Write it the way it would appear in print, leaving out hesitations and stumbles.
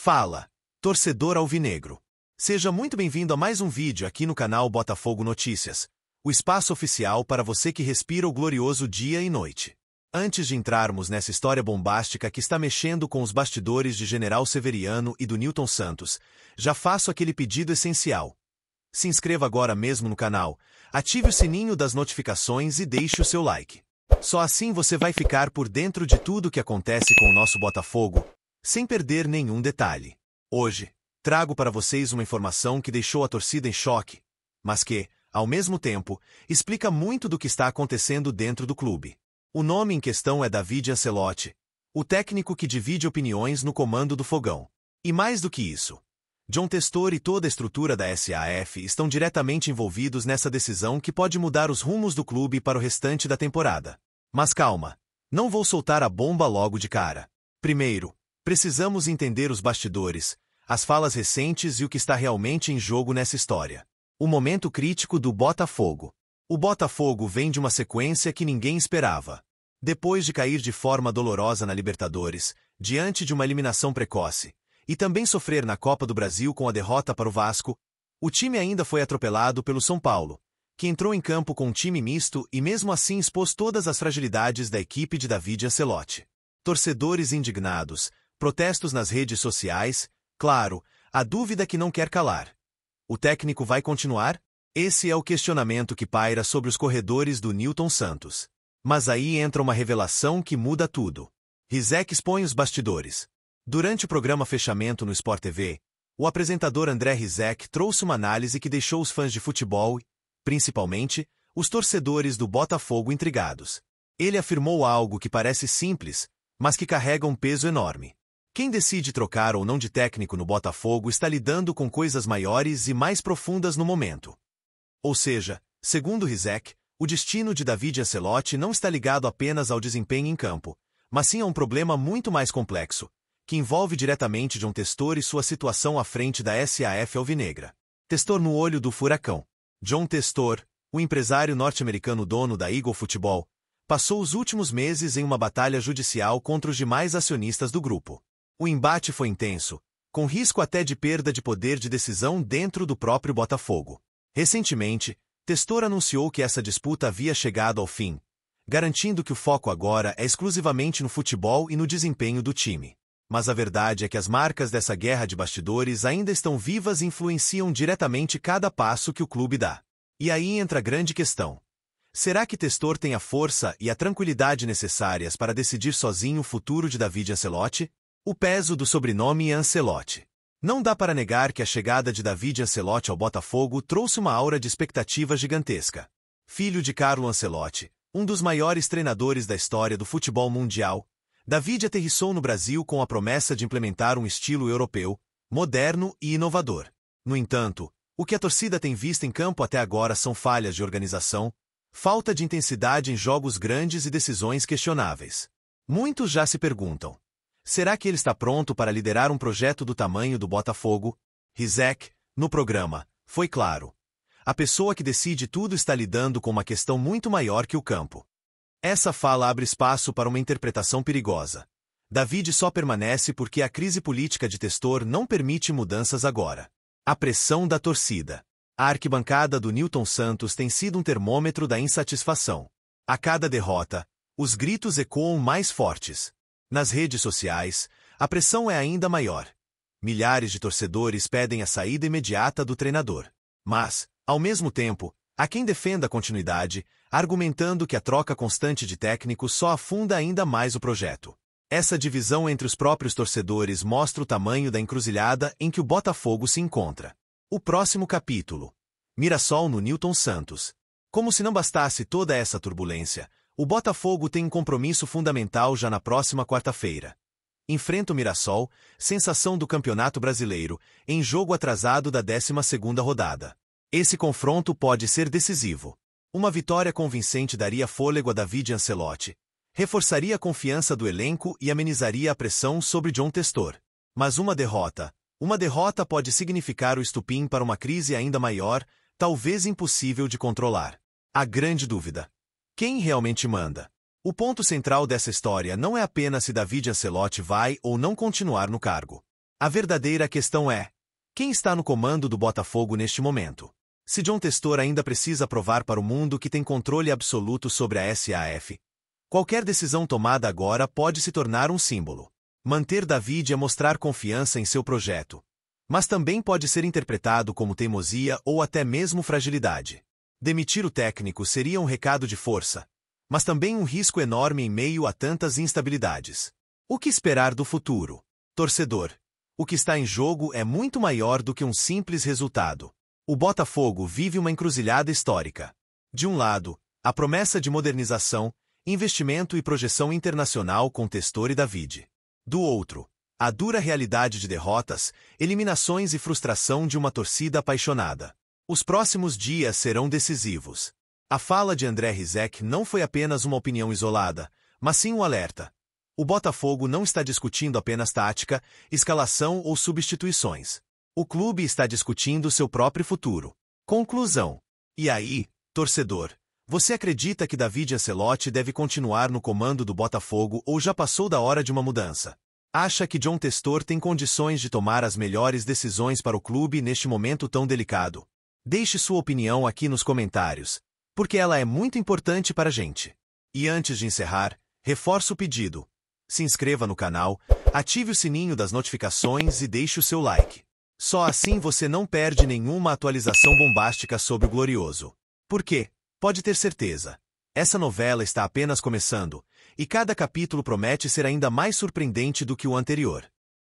Fala, torcedor alvinegro. Seja muito bem-vindo a mais um vídeo aqui no canal Botafogo Notícias, o espaço oficial para você que respira o glorioso dia e noite. Antes de entrarmos nessa história bombástica que está mexendo com os bastidores de General Severiano e do Nilton Santos, já faço aquele pedido essencial. Se inscreva agora mesmo no canal, ative o sininho das notificações e deixe o seu like. Só assim você vai ficar por dentro de tudo o que acontece com o nosso Botafogo, sem perder nenhum detalhe. Hoje, trago para vocês uma informação que deixou a torcida em choque, mas que, ao mesmo tempo, explica muito do que está acontecendo dentro do clube. O nome em questão é David Ancelotti, o técnico que divide opiniões no comando do Fogão. E mais do que isso, John Textor e toda a estrutura da SAF estão diretamente envolvidos nessa decisão que pode mudar os rumos do clube para o restante da temporada. Mas calma, não vou soltar a bomba logo de cara. Primeiro, precisamos entender os bastidores, as falas recentes e o que está realmente em jogo nessa história. O momento crítico do Botafogo. O Botafogo vem de uma sequência que ninguém esperava. Depois de cair de forma dolorosa na Libertadores, diante de uma eliminação precoce, e também sofrer na Copa do Brasil com a derrota para o Vasco, o time ainda foi atropelado pelo São Paulo, que entrou em campo com um time misto e mesmo assim expôs todas as fragilidades da equipe de David Ancelotti. Torcedores indignados, protestos nas redes sociais, claro, a dúvida que não quer calar. O técnico vai continuar? Esse é o questionamento que paira sobre os corredores do Nilton Santos. Mas aí entra uma revelação que muda tudo. Rizek expõe os bastidores. Durante o programa Fechamento no Sport TV, o apresentador André Rizek trouxe uma análise que deixou os fãs de futebol, principalmente, os torcedores do Botafogo intrigados. Ele afirmou algo que parece simples, mas que carrega um peso enorme. Quem decide trocar ou não de técnico no Botafogo está lidando com coisas maiores e mais profundas no momento. Ou seja, segundo Rizek, o destino de David Ancelotti não está ligado apenas ao desempenho em campo, mas sim a um problema muito mais complexo, que envolve diretamente John Textor e sua situação à frente da SAF alvinegra. Textor no olho do furacão. John Textor, o empresário norte-americano dono da Eagle Futebol, passou os últimos meses em uma batalha judicial contra os demais acionistas do grupo. O embate foi intenso, com risco até de perda de poder de decisão dentro do próprio Botafogo. Recentemente, Textor anunciou que essa disputa havia chegado ao fim, garantindo que o foco agora é exclusivamente no futebol e no desempenho do time. Mas a verdade é que as marcas dessa guerra de bastidores ainda estão vivas e influenciam diretamente cada passo que o clube dá. E aí entra a grande questão. Será que Textor tem a força e a tranquilidade necessárias para decidir sozinho o futuro de David Ancelotti? O peso do sobrenome é Ancelotti. Não dá para negar que a chegada de David Ancelotti ao Botafogo trouxe uma aura de expectativa gigantesca. Filho de Carlo Ancelotti, um dos maiores treinadores da história do futebol mundial, David aterrissou no Brasil com a promessa de implementar um estilo europeu, moderno e inovador. No entanto, o que a torcida tem visto em campo até agora são falhas de organização, falta de intensidade em jogos grandes e decisões questionáveis. Muitos já se perguntam: será que ele está pronto para liderar um projeto do tamanho do Botafogo? Rizek, no programa, foi claro. A pessoa que decide tudo está lidando com uma questão muito maior que o campo. Essa fala abre espaço para uma interpretação perigosa. David só permanece porque a crise política de Textor não permite mudanças agora. A pressão da torcida. A arquibancada do Nilton Santos tem sido um termômetro da insatisfação. A cada derrota, os gritos ecoam mais fortes. Nas redes sociais, a pressão é ainda maior. Milhares de torcedores pedem a saída imediata do treinador. Mas, ao mesmo tempo, há quem defenda a continuidade, argumentando que a troca constante de técnicos só afunda ainda mais o projeto. Essa divisão entre os próprios torcedores mostra o tamanho da encruzilhada em que o Botafogo se encontra. O próximo capítulo. Mirassol no Nilton Santos. Como se não bastasse toda essa turbulência, o Botafogo tem um compromisso fundamental já na próxima quarta-feira. Enfrenta o Mirassol, sensação do Campeonato Brasileiro, em jogo atrasado da 12ª rodada. Esse confronto pode ser decisivo. Uma vitória convincente daria fôlego a David Ancelotti, reforçaria a confiança do elenco e amenizaria a pressão sobre John Textor. Mas uma derrota pode significar o estupim para uma crise ainda maior, talvez impossível de controlar. A grande dúvida: quem realmente manda? O ponto central dessa história não é apenas se David Ancelotti vai ou não continuar no cargo. A verdadeira questão é: quem está no comando do Botafogo neste momento? Se John Textor ainda precisa provar para o mundo que tem controle absoluto sobre a SAF, qualquer decisão tomada agora pode se tornar um símbolo. Manter David é mostrar confiança em seu projeto, mas também pode ser interpretado como teimosia ou até mesmo fragilidade. Demitir o técnico seria um recado de força, mas também um risco enorme em meio a tantas instabilidades. O que esperar do futuro? Torcedor, o que está em jogo é muito maior do que um simples resultado. O Botafogo vive uma encruzilhada histórica. De um lado, a promessa de modernização, investimento e projeção internacional com Textor e David. Do outro, a dura realidade de derrotas, eliminações e frustração de uma torcida apaixonada. Os próximos dias serão decisivos. A fala de André Rizek não foi apenas uma opinião isolada, mas sim um alerta. O Botafogo não está discutindo apenas tática, escalação ou substituições. O clube está discutindo seu próprio futuro. Conclusão. E aí, torcedor, você acredita que David Ancelotti deve continuar no comando do Botafogo ou já passou da hora de uma mudança? Acha que John Textor tem condições de tomar as melhores decisões para o clube neste momento tão delicado? Deixe sua opinião aqui nos comentários, porque ela é muito importante para a gente. E antes de encerrar, reforço o pedido. Se inscreva no canal, ative o sininho das notificações e deixe o seu like. Só assim você não perde nenhuma atualização bombástica sobre o Glorioso. Porque, pode ter certeza, essa novela está apenas começando, e cada capítulo promete ser ainda mais surpreendente do que o anterior.